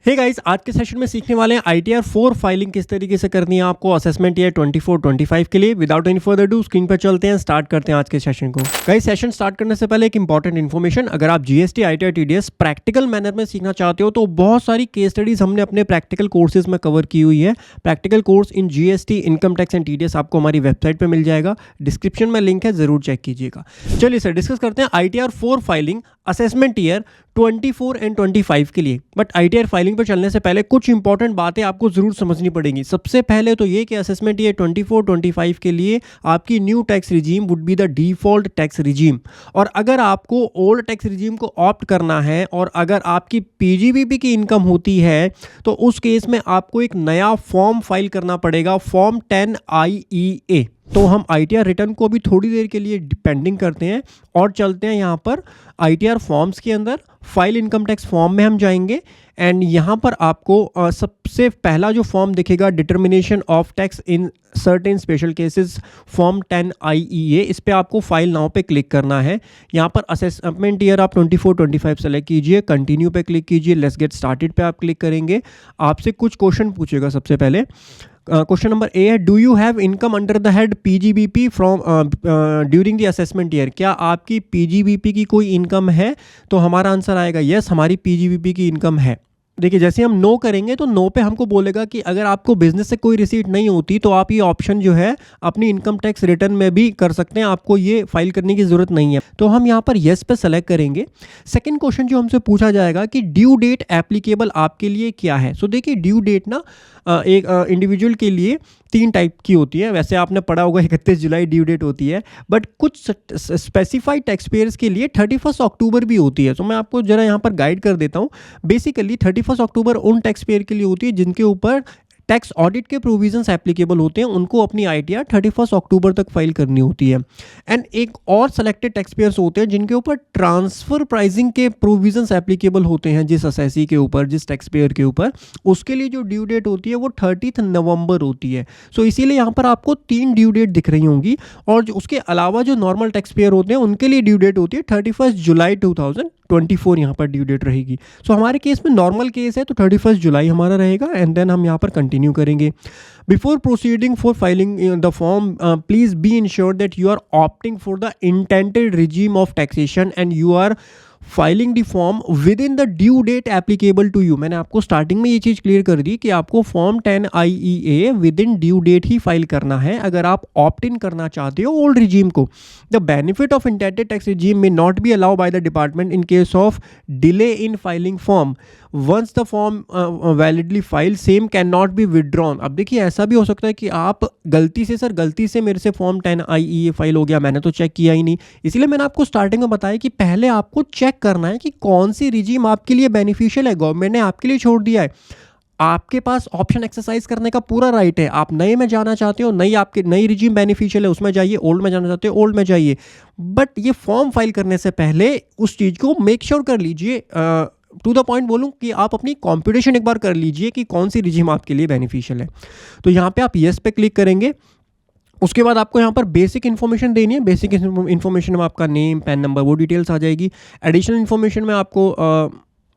Hey guys, आज के session में सीखने वाले हैं ITR 4 फाइलिंग किस तरीके से करनी है आपको असेसमेंट ईयर 24-25 के लिए। Without any further do screen पर चलते हैं, स्टार्ट करते हैं आज के सेशन को। गाइस, सेशन स्टार्ट करने से पहले एक इंपॉर्टेंट इन्फॉर्मेशन, अगर आप GST ITR TDS practical manner में सीखना चाहते हो तो बहुत सारी केस स्टडीज हमने अपने प्रैक्टिकल कोर्सेज में कवर की हुई है। Practical course in GST, income tax and TDS आपको हमारी वेबसाइट पर मिल जाएगा, डिस्क्रिप्शन में लिंक है, जरूर चेक कीजिएगा। चलिए सर, डिस्कस करते हैं ITR 4 filing assessment year 24 and 25 के लिए। बट ITR फाइलिंग पर चलने से पहले कुछ इंपॉर्टेंट बातें आपको जरूर समझनी पड़ेंगी। सबसे पहले तो ये कि असेसमेंट ईयर 24-25 के लिए आपकी new tax regime would be the default tax regime, और अगर आपको ओल्ड टैक्स रिजीम को ऑप्ट करना है और अगर आपकी PGBP की इनकम होती है तो उस केस में आपको एक नया फॉर्म फाइल करना पड़ेगा, फॉर्म 10IEA। तो हम ITR रिटर्न को भी थोड़ी देर के लिए पेंडिंग करते हैं और चलते हैं यहाँ पर ITR फॉर्म्स के अंदर। फाइल इनकम टैक्स फॉर्म में हम जाएंगे एंड यहाँ पर आपको सबसे पहला जो फॉर्म दिखेगा, determination of tax in certain special cases, form 10IEA। इस पे आपको फाइल नाउ पे क्लिक करना है। यहाँ पर असेसमेंट ईयर आप 24-25 सेलेक्ट कीजिए, कंटिन्यू पे क्लिक कीजिए, लेट्स गेट स्टार्टेड पे आप क्लिक करेंगे। आपसे कुछ क्वेश्चन पूछेगा। सबसे पहले क्वेश्चन नंबर ए है, do you have income under the head PGBP from during the assessment year. क्या आपकी PGBP की कोई इनकम है? तो हमारा आंसर आएगा यस, हमारी PGBP की इनकम है। देखिए, जैसे हम नो करेंगे तो नो पे हमको बोलेगा कि अगर आपको बिजनेस से कोई रिसीट नहीं होती तो आप ये ऑप्शन जो है अपनी इनकम टैक्स रिटर्न में भी कर सकते हैं, आपको ये फाइल करने की जरूरत नहीं है। तो हम यहाँ पर येस पे सेलेक्ट करेंगे। सेकंड क्वेश्चन जो हमसे पूछा जाएगा कि ड्यू डेट एप्लीकेबल आपके लिए क्या है। सो देखिए, ड्यू डेट ना एक इंडिविजुअल के लिए 3 टाइप की होती है। वैसे आपने पढ़ा होगा 31 जुलाई ड्यू डेट होती है, बट कुछ स्पेसिफाइड टैक्स पेयर्स के लिए 31 अक्टूबर भी होती है। तो मैं आपको जरा यहाँ पर गाइड कर देता हूँ। बेसिकली 31 अक्टूबर उन टैक्स पेयर के लिए होती है जिनके ऊपर टैक्स ऑडिट के प्रोविजंस एप्लीकेबल होते हैं, उनको अपनी ITR 31 अक्टूबर तक फाइल करनी होती है। एंड एक और सेलेक्टेड टैक्स पेयर्स होते हैं जिनके ऊपर ट्रांसफर प्राइसिंग के प्रोविजंस एप्लीकेबल होते हैं, जिस असेसी के ऊपर, जिस टैक्स पेयर के ऊपर, उसके लिए जो ड्यू डेट होती है वो 30 नवंबर होती है। सो इसीलिए यहाँ पर आपको 3 ड्यू डेट दिख रही होंगी, और उसके अलावा जो नॉर्मल टैक्स पेयर होते हैं उनके लिए ड्यू डेट होती है 31 जुलाई 2024 यहाँ पर ड्यू डेट रहेगी। सो हमारे केस में नॉर्मल केस है तो 31 जुलाई हमारा रहेगा, एंड देन हम यहाँ पर कंटिन्यू करेंगे। Before proceeding for filing the form, please be ensure that you are opting for the intended regime of taxation and you are filing the form within the due date applicable to you. मैंने आपको starting में ये चीज़ clear कर दी कि आपको form 10IEA within due date ही file करना है अगर आप ऑप्ट इन करना चाहते हो ओल्ड रिजीम को। The benefit of intended tax regime में not be allow by the department in case of delay in filing form. Once the form validly file, same can not be withdrawn. अब देखिए, ऐसा भी हो सकता है कि आप गलती से मेरे से फॉर्म 10IEA फाइल हो गया, मैंने तो चेक किया ही नहीं। इसीलिए मैंने आपको स्टार्टिंग में बताया कि पहले आपको चेक करना है कि कौन सी रिजीम आपके लिए बेनिफिशियल है। गवर्नमेंट ने आपके लिए छोड़ दिया है, आपके पास ऑप्शन एक्सरसाइज करने का पूरा राइट है। आप नए में जाना चाहते हो, नई रिजीम बेनिफिशियल है, उसमें जाइए। ओल्ड में जाना चाहते हो, ओल्ड में जाइए। बट ये फॉर्म फाइल करने से पहले उस चीज़ को मेक श्योर कर लीजिए, टू द पॉइंट बोलूं कि आप अपनी कॉम्पिटिशन एक बार कर लीजिए कि कौन सी रिजीम आपके लिए बेनिफिशियल है। तो यहाँ पे आप येस पे क्लिक करेंगे। उसके बाद आपको यहाँ पर बेसिक इन्फॉर्मेशन देनी है। बेसिक इन्फॉर्मेशन में आपका नेम, पैन नंबर, वो डिटेल्स आ जाएगी। एडिशनल इन्फॉर्मेशन में आपको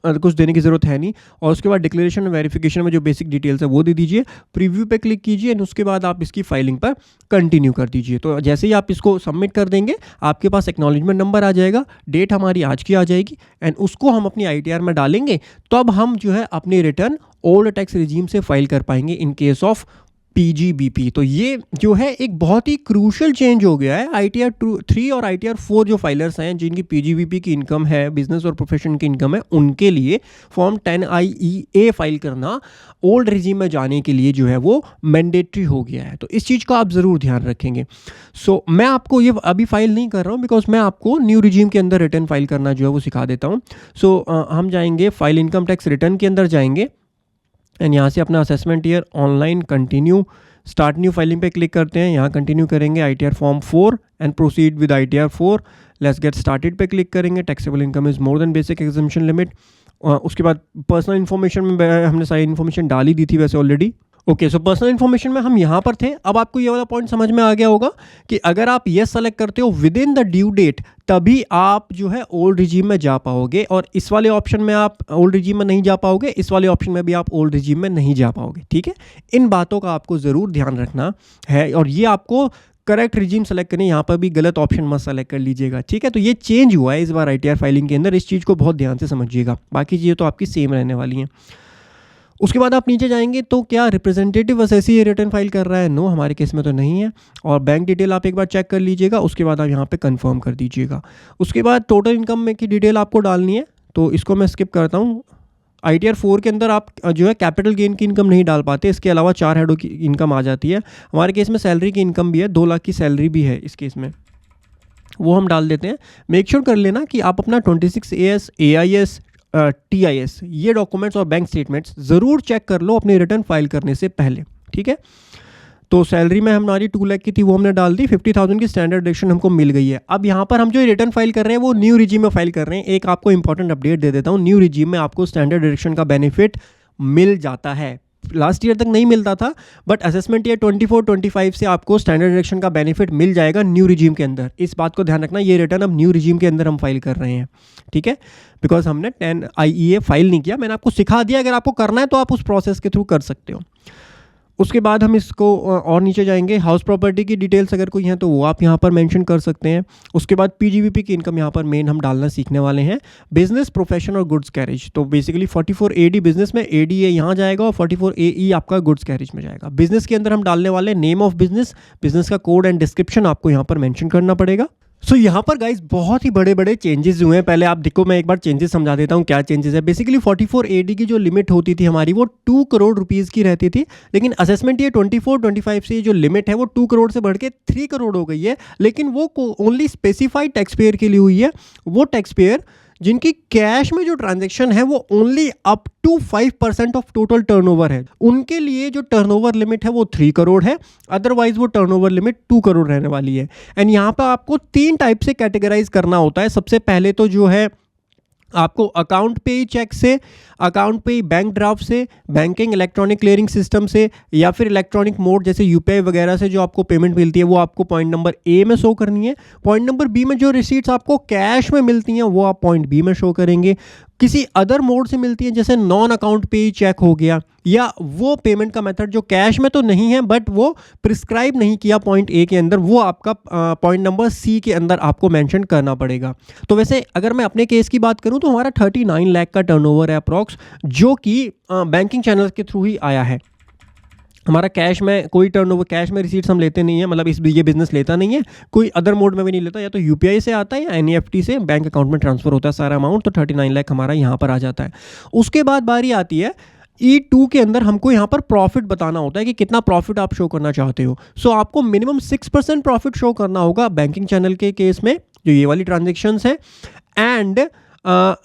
कुछ देने की ज़रूरत है नहीं। और उसके बाद डिक्लेरेशन और वेरिफिकेशन में जो बेसिक डिटेल्स है वो दे दीजिए। प्रीव्यू पे क्लिक कीजिए एंड उसके बाद आप इसकी फाइलिंग पर कंटिन्यू कर दीजिए। तो जैसे ही आप इसको सबमिट कर देंगे, आपके पास एक्नॉलेजमेंट नंबर आ जाएगा, डेट हमारी आज की आ जाएगी, एंड उसको हम अपनी ITR में डालेंगे। तब हम जो है अपनी रिटर्न ओल्ड टैक्स रिजीम से फाइल कर पाएंगे इन केस ऑफ PGBP। तो ये जो है एक बहुत ही क्रूशल चेंज हो गया है। ITR 3 और ITR 4 जो फाइलर्स हैं जिनकी PGBP की इनकम है, बिजनेस और प्रोफेशन की इनकम है, उनके लिए फॉर्म 10IEA फाइल करना ओल्ड रिजीम में जाने के लिए जो है वो मैंडेटरी हो गया है। तो इस चीज़ का आप ज़रूर ध्यान रखेंगे। सो मैं आपको ये अभी फाइल नहीं कर रहा हूँ बिकॉज मैं आपको न्यू रिजीम के अंदर रिटर्न फाइल करना जो है वो सिखा देता हूँ। सो हम जाएंगे फाइल इनकम टैक्स रिटर्न के अंदर जाएंगे एंड यहाँ से अपना assessment year online continue start new filing पे क्लिक करते हैं। यहाँ कंटिन्यू करेंगे ITR form 4 and proceed with ITR 4। Let's get started पे क्लिक करेंगे। Taxable income is more than basic exemption limit. उसके बाद पर्सनल इन्फॉर्मेशन में हमने सारी इन्फॉर्मेशन डाली दी थी वैसे already. Okay, so personal information में हम यहाँ पर थे। अब आपको ये वाला पॉइंट समझ में आ गया होगा कि अगर आप येस सेलेक्ट करते हो within the due date, तभी आप जो है ओल्ड रिजीम में जा पाओगे, और इस वाले ऑप्शन में आप ओल्ड रिजीम में नहीं जा पाओगे, इस वाले ऑप्शन में भी आप ओल्ड रिजीम में नहीं जा पाओगे। ठीक है, इन बातों का आपको ज़रूर ध्यान रखना है, और ये आपको करेक्ट रिजीम सेलेक्ट करनी, यहाँ पर भी गलत ऑप्शन मत सेलेक्ट कर लीजिएगा। ठीक है, तो ये चेंज हुआ है इस बार ITR फाइलिंग के अंदर, इस चीज़ को बहुत ध्यान से समझिएगा। बाकी चीज़ें तो आपकी सेम रहने वाली हैं। उसके बाद आप नीचे जाएंगे तो क्या रिप्रेजेंटेटिव असेसी रिटर्न फाइल कर रहा है? नो, हमारे केस में तो नहीं है। और बैंक डिटेल आप एक बार चेक कर लीजिएगा, उसके बाद आप यहाँ पे कंफर्म कर दीजिएगा। उसके बाद टोटल इनकम में की डिटेल आपको डालनी है, तो इसको मैं स्किप करता हूँ। ITR 4 के अंदर आप जो है कैपिटल गेन की इनकम नहीं डाल पाते, इसके अलावा 4 हेडों की इनकम आ जाती है। हमारे केस में सैलरी की इनकम भी है, 2 लाख की सैलरी भी है इस केस में, वो हम डाल देते हैं। मेक श्योर कर लेना कि आप अपना 26AS, AIS, TIS ये डॉक्यूमेंट्स और बैंक स्टेटमेंट्स ज़रूर चेक कर लो अपनी रिटर्न फाइल करने से पहले। ठीक है, तो सैलरी में हमारी 2 लाख की थी, वो हमने डाल दी। 50,000 की स्टैंडर्ड डिडक्शन हमको मिल गई है। अब यहाँ पर हम जो रिटर्न फाइल कर रहे हैं वो न्यू रिजीम में फाइल कर रहे हैं। एक आपको इंपॉर्टेंट अपडेट दे देता हूँ, न्यू रिजीम में आपको स्टैंडर्ड डिडक्शन का बेनिफिट मिल जाता है। लास्ट ईयर तक नहीं मिलता था, बट असेसमेंट ईयर 24-25 से आपको स्टैंडर्ड डिडक्शन का बेनिफिट मिल जाएगा न्यू रिजीम के अंदर। इस बात को ध्यान रखना, ये रिटर्न अब न्यू रिजीम के अंदर हम फाइल कर रहे हैं। ठीक है, बिकॉज हमने 10 IEA फाइल नहीं किया, मैंने आपको सिखा दिया। अगर आपको करना है तो आप उस प्रोसेस के थ्रू कर सकते हो। उसके बाद हम इसको और नीचे जाएंगे, हाउस प्रॉपर्टी की डिटेल्स अगर कोई है तो वो आप यहाँ पर मेंशन कर सकते हैं। उसके बाद PGBP की इनकम यहाँ पर मेन हम डालना सीखने वाले हैं। बिजनेस, प्रोफेशन और गुड्स कैरेज, तो बेसिकली 44 AD बिजनेस में, ADA यहाँ जाएगा, और 44 AE आपका गुड्स कैरेज में जाएगा। बिजनेस के अंदर हम डालने वाले नेम ऑफ बिजनेस, बिजनेस का कोड एंड डिस्क्रिप्शन आपको यहाँ पर मेंशन करना पड़ेगा। सो यहाँ पर गाइज बहुत ही बड़े बड़े चेंजेस हुए हैं। पहले आप देखो, मैं एक बार चेंजेस समझा देता हूँ क्या चेंजेस है। बेसिकली 44 AD की जो लिमिट होती थी हमारी, वो 2 करोड़ रुपीज़ की रहती थी, लेकिन असेसमेंट ये 24-25 से जो लिमिट है वो 2 करोड़ से बढ़ के 3 करोड़ हो गई है। लेकिन वो ओनली स्पेसिफाइड टैक्स पेयर के लिए हुई है। वो टैक्स पेयर जिनकी कैश में जो ट्रांजैक्शन है वो only up to 5% of total turnover है, उनके लिए जो टर्नओवर लिमिट है वो 3 करोड़ है। अदरवाइज वो टर्नओवर लिमिट 2 करोड़ रहने वाली है। एंड यहाँ पर आपको 3 टाइप से कैटेगराइज करना होता है। सबसे पहले तो जो है आपको अकाउंट पे चेक से, अकाउंट पे बैंक ड्राफ्ट से, बैंकिंग इलेक्ट्रॉनिक क्लियरिंग सिस्टम से, या फिर इलेक्ट्रॉनिक मोड जैसे UPI वगैरह से जो आपको पेमेंट मिलती है वो आपको पॉइंट नंबर A में शो करनी है। पॉइंट नंबर B में जो रिसीट्स आपको कैश में मिलती हैं वो आप पॉइंट B में शो करेंगे। किसी अदर मोड से मिलती है जैसे नॉन अकाउंट पे चेक हो गया, या वो पेमेंट का मेथड जो कैश में तो नहीं है बट वो प्रिस्क्राइब नहीं किया पॉइंट A के अंदर, वो आपका पॉइंट नंबर C के अंदर आपको मेंशन करना पड़ेगा। तो वैसे अगर मैं अपने केस की बात करूं तो हमारा 39 लाख का टर्नओवर है अप्रॉक्स, जो कि बैंकिंग चैनल के थ्रू ही आया है। हमारा कैश में कोई टर्नओवर, कैश में रिसीट्स हम लेते नहीं है, मतलब ये बिजनेस लेता नहीं है, कोई अदर मोड में भी नहीं लेता, या तो UPI से आता है या NEFT से बैंक अकाउंट में ट्रांसफर होता है सारा अमाउंट। तो 39 लाख हमारा यहाँ पर आ जाता है। उसके बाद बारी आती है E2 के अंदर, हमको यहाँ पर प्रॉफिट बताना होता है कि कितना प्रॉफिट आप शो करना चाहते हो। सो आपको मिनिमम 6% प्रॉफिट शो करना होगा बैंकिंग चैनल के केस में, जो ये वाली ट्रांजेक्शन्स है। एंड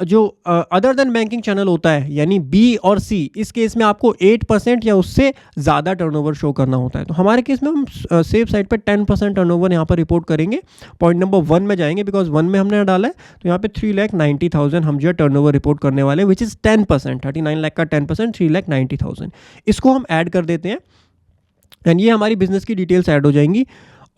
जो अदर देन बैंकिंग चैनल होता है यानी B और C, इस केस में आपको 8% या उससे ज़्यादा टर्नओवर शो करना होता है। तो हमारे केस में हम सेफ साइड पे 10% टर्नओवर यहाँ पर रिपोर्ट करेंगे। पॉइंट नंबर 1 में जाएंगे, बिकॉज 1 में हमने डाला है, तो यहाँ पे 3,90,000 हम जो है टर्नओवर रिपोर्ट करने वाले हैं, विच इज़ 10%। 39 लाख का 10% 3,90,000, इसको हम ऐड कर देते हैं। एंड ये हमारी बिजनेस की डिटेल्स ऐड हो जाएंगी।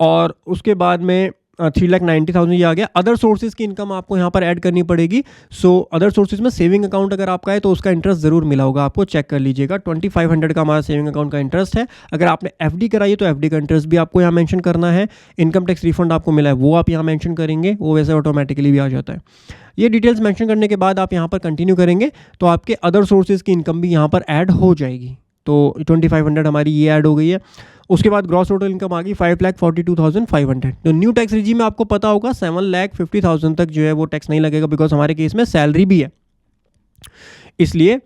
और उसके बाद में 3,90,000 ये आ गया। अदर सोर्सेज की इनकम आपको यहाँ पर ऐड करनी पड़ेगी। सो अदर सोर्सेज में सेविंग अकाउंट अगर आपका है तो उसका इंटरेस्ट ज़रूर मिला होगा, आपको चेक कर लीजिएगा। 2,500 का हमारा सेविंग अकाउंट का इंटरेस्ट है। अगर आपने FD कराई है तो FD का इंटरेस्ट भी आपको यहाँ मेंशन करना है। इनकम टैक्स रिफंड आपको मिला है वो आप यहाँ मेंशन करेंगे, वो वैसे ऑटोमेटिकली भी आ जाता है। ये डिटेल्स मेंशन करने के बाद आप यहाँ पर कंटिन्यू करेंगे तो आपके अदर सोर्सेज की इनकम भी यहाँ पर ऐड हो जाएगी। तो 2,500 हमारी ये ऐड हो गई है। उसके बाद ग्रॉस टोटल इनकम आ गई 5,42,500। तो न्यू टैक्स रिजीम में आपको पता होगा 7,50,000 तक जो है वो टैक्स नहीं लगेगा, बिकॉज हमारे केस में सैलरी भी है, इसलिए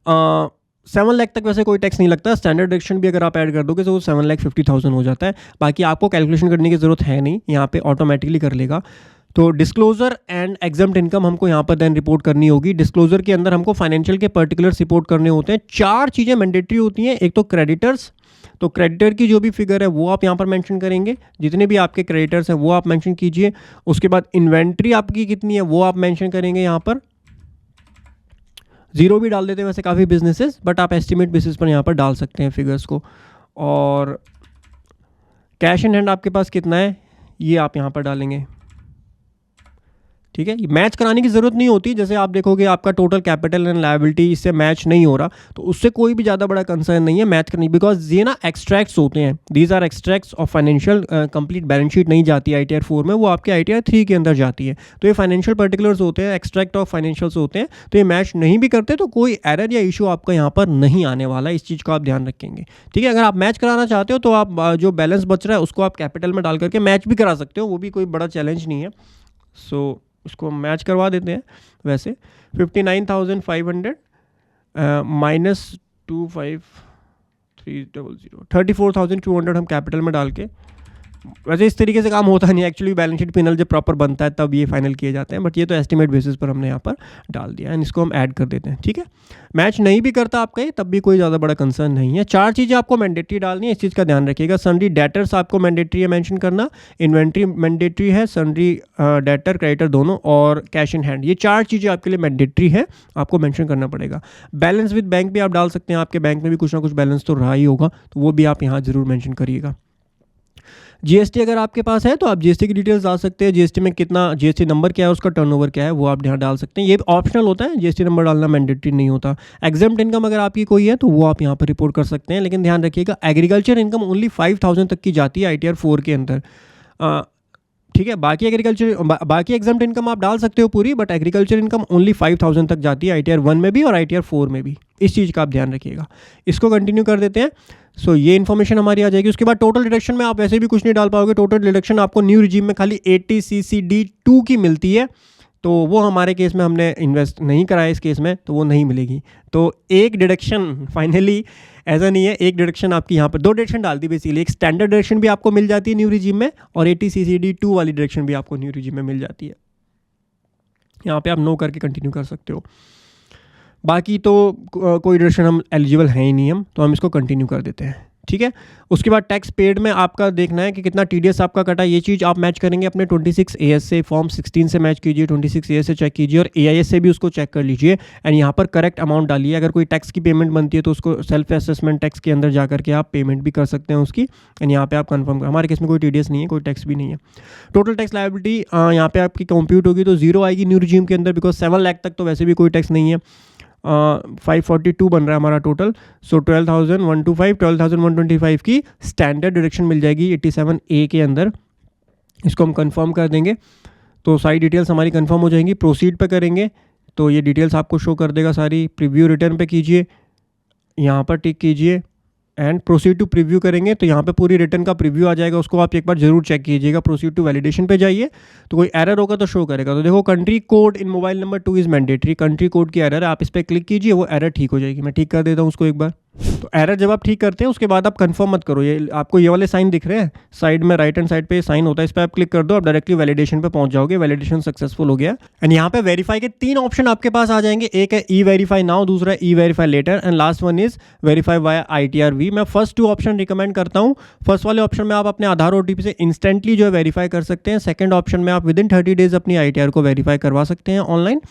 7 लाख तक वैसे कोई टैक्स नहीं लगता। स्टैंडर्ड डिडक्शन भी अगर आप ऐड कर दोगे तो वो 7,50,000 हो जाता है। बाकी आपको कैलकुलेशन करने की ज़रूरत है नहीं, यहाँ पे ऑटोमेटिकली कर लेगा। तो डिस्क्लोजर एंड एग्जम्प्ट इनकम हमको यहाँ पर देन रिपोर्ट करनी होगी। डिस्क्लोजर के अंदर हमको फाइनेंशियल के पर्टिकुलर्स रिपोर्ट करने होते हैं। 4 चीज़ें मैंडेटरी होती हैं। एक तो क्रेडिटर्स, तो क्रेडिटर की जो भी फिगर है वो आप यहाँ पर मेंशन करेंगे, जितने भी आपके क्रेडिटर्स हैं वो आप मेंशन कीजिए। उसके बाद इन्वेंट्री आपकी कितनी है वो आप मेंशन करेंगे यहाँ पर। ज़ीरो भी डाल देते हैं वैसे काफ़ी बिजनेसेस, बट आप एस्टिमेट बेसिस पर यहाँ पर डाल सकते हैं फिगर्स को। और कैश इन हैंड आपके पास कितना है ये आप यहाँ पर डालेंगे, ठीक है। मैच कराने की ज़रूरत नहीं होती, जैसे आप देखोगे आपका टोटल कैपिटल एंड लायबिलिटी इससे मैच नहीं हो रहा, तो उससे कोई भी ज़्यादा बड़ा कंसर्न नहीं है मैच करनी, बिकॉज ये ना एक्सट्रैक्ट्स होते हैं, these are extracts of financial, complete balance sheet नहीं जाती है ITR 4 में, वो आपके ITR 3 के अंदर जाती है। तो ये फाइनेंशियल पर्टिकुलर्स होते हैं, एक्सट्रैक्ट ऑफ फाइनेंशियल्स होते हैं, तो ये मैच नहीं भी करते तो कोई एरर या इशू आपका यहाँ पर नहीं आने वाला है, इस चीज़ को आप ध्यान रखेंगे, ठीक है। अगर आप मैच कराना चाहते हो तो आप जो बैलेंस बच रहा है उसको आप कैपिटल में डाल करके मैच भी करा सकते हो, वो भी कोई बड़ा चैलेंज नहीं है। सो उसको मैच करवा देते हैं। वैसे 59,500 माइनस 25,300 34,200 हम कैपिटल में डाल के, वैसे इस तरीके से काम होता नहीं एक्चुअली, बैलेंस शीट पिनल जब प्रॉपर बनता है तब ये फाइनल किए जाते हैं, बट ये तो एस्टिमेट बेसिस पर हमने यहाँ पर डाल दिया एंड इसको हम ऐड कर देते हैं, ठीक है। मैच नहीं भी करता आपका ये तब भी कोई ज़्यादा बड़ा कंसर्न नहीं है। 4 चीज़ें आपको मैंडेटरी डालनी है, इस चीज़ का ध्यान रखिएगा। सन्ड्री डेटर्स आपको मैंडेटरी है मेंशन करना, इन्वेंट्री मैंडेटरी है, सन्ड्री डेटर क्रेडिटर दोनों, और कैश इन हैंड, ये 4 चीज़ें आपके लिए मैंडेटरी है, आपको मेंशन करना पड़ेगा। बैलेंस विद बैंक भी आप डाल सकते हैं, आपके बैंक में भी कुछ ना कुछ बैलेंस तो रहा ही होगा, तो वो भी आप यहाँ ज़रूर मेंशन करिएगा। GST अगर आपके पास है तो आप GST की डिटेल्स डाल सकते हैं, GST में कितना, GST नंबर क्या है, उसका टर्नओवर क्या है, वो आप यहाँ डाल सकते हैं। ये ऑप्शनल होता है, GST नंबर डालना मैंडेटरी नहीं होता। एग्जेम्प्ट इनकम अगर आपकी कोई है तो वो आप यहाँ पर रिपोर्ट कर सकते हैं, लेकिन ध्यान रखिएगा एग्रीकल्चर इनकम ओनली 5,000 तक की जाती है ITR 4 के अंदर, ठीक है। बाकी एग्जाम्प्ट इनकम आप डाल सकते हो पूरी, बट एग्रीकल्चर इनकम ओनली 5,000 तक जाती है ITR 1 में भी और ITR 4 में भी, इस चीज़ का आप ध्यान रखिएगा। इसको कंटिन्यू कर देते हैं। सो ये इन्फॉर्मेशन हमारी आ जाएगी। उसके बाद टोटल डिडक्शन में आप वैसे भी कुछ नहीं डाल पाओगे, टोटल डिडक्शन आपको न्यू रिजीम में खाली 80CCD2 की मिलती है, तो वो हमारे केस में हमने इन्वेस्ट नहीं कराया इस केस में, तो वो नहीं मिलेगी। तो एक डिडक्शन फाइनली ऐसा नहीं है, एक डिडक्शन आपकी यहाँ पर 2 डिडक्शन डाल दी बेसिकली, एक स्टैंडर्ड डिडक्शन भी आपको मिल जाती है न्यू रिजीम में, और 80CCD2 वाली डिडक्शन भी आपको न्यू रिजीम में मिल जाती है। यहाँ पे आप नो करके कंटिन्यू कर सकते हो। बाकी तो कोई डिडक्शन हम एलिजिबल हैं ही नहीं हम, तो हम इसको कंटिन्यू कर देते हैं, ठीक है। उसके बाद टैक्स पेड में आपका देखना है कि कितना TDS आपका कटा, ये चीज़ आप मैच करेंगे अपने 26AS से, फॉर्म 16 से मैच कीजिए, 26AS से चेक कीजिए, और AIS से भी उसको चेक कर लीजिए एंड यहाँ पर करेक्ट अमाउंट डालिए। अगर कोई टैक्स की पेमेंट बनती है तो उसको सेल्फ असेसमेंट टैक्स के अंदर जा करके आप पेमेंट भी कर सकते हैं उसकी, एंड यहाँ पे आप कंफर्म कर। हमारे केस में कोई TDS नहीं है, कोई टैक्स भी नहीं है। टोटल टैक्स लायबिलिटी यहाँ पे आपकी कंप्यूट होगी तो 0 आएगी न्यू रिजीम के अंदर, बिकॉज 7 लाख तक तो वैसे भी कोई टैक्स नहीं है। 542 बन रहा है हमारा टोटल, सो 12,125 12,125 की स्टैंडर्ड डिडक्शन मिल जाएगी 87A के अंदर। इसको हम कंफर्म कर देंगे तो सारी डिटेल्स हमारी कंफर्म हो जाएंगी। प्रोसीड पे करेंगे तो ये डिटेल्स आपको शो कर देगा सारी। प्रीव्यू रिटर्न पे कीजिए, यहाँ पर टिक कीजिए एंड प्रोसीड टू प्रीव्यू करेंगे तो यहाँ पे पूरी रिटर्न का प्रीव्यू आ जाएगा, उसको आप एक बार जरूर चेक कीजिएगा। प्रोसीड टू वैलिडेशन पे जाइए तो कोई एरर होगा तो शो करेगा। तो देखो country code in mobile number 2 is mandatory, country code की एरर है, आप इस पर क्लिक कीजिए, वो एरर ठीक हो जाएगी। मैं ठीक कर देता हूँ उसको एक बार। तो एरर जब आप ठीक करते हैं उसके बाद आप कंफर्म मत करो, ये आपको ये वाले साइन दिख रहे हैं साइड में, राइट हैंड साइड पे साइन होता है, इस पर आप क्लिक कर दो, आप डायरेक्टली वैलिडेशन पे पहुंच जाओगे। वैलिडेशन सक्सेसफुल हो गया एंड यहाँ पे वेरीफाई के 3 ऑप्शन आपके पास आ जाएंगे, एक है E-वेरीफाई नाउ, दूसरा e-verify later and last one is verify via ITR-V। मैं फर्स्ट 2 ऑप्शन रिकमेंड करता हूँ। फर्स्ट वाले ऑप्शन में आप अपने आधार OTP से इंस्टेंटली जो है वेरीफाई कर सकते हैं। सेकंड ऑप्शन में आप विदिन 30 डेज अपनी ITR को वेरीफाई करवा सकते हैं ऑनलाइन।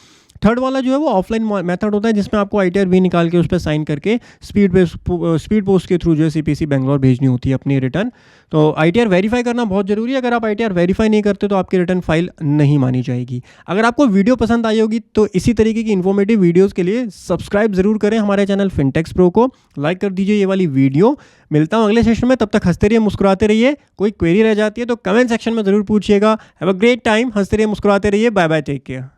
थर्ड वाला जो है वो ऑफलाइन मेथड होता है जिसमें आपको ITR-V निकाल के उस पर साइन करके स्पीड पोस्ट के थ्रू जो है CPC बेंगलोर भेजनी होती है अपनी रिटर्न। तो ITR वेरीफाई करना बहुत ज़रूरी है। अगर आप ITR वेरीफाई नहीं करते तो आपकी रिटर्न फाइल नहीं मानी जाएगी। अगर आपको वीडियो पसंद आई होगी तो इसी तरीके की इन्फॉर्मेटिव वीडियोज़ के लिए सब्सक्राइब ज़रूर करें हमारे चैनल फिनटेक्स प्रो को, लाइक कर दीजिए ये वाली वीडियो। मिलता हूँ अगले सेशन में, तब तक हंसते रहिए मुस्कुराते रहिए। कोई क्वेरी रह जाती है तो कमेंट सेक्शन में ज़रूर पूछिएगा। हैव अ ग्रेट टाइम, हंसते रहिए मुस्कुराते रहिए। Bye bye, take care.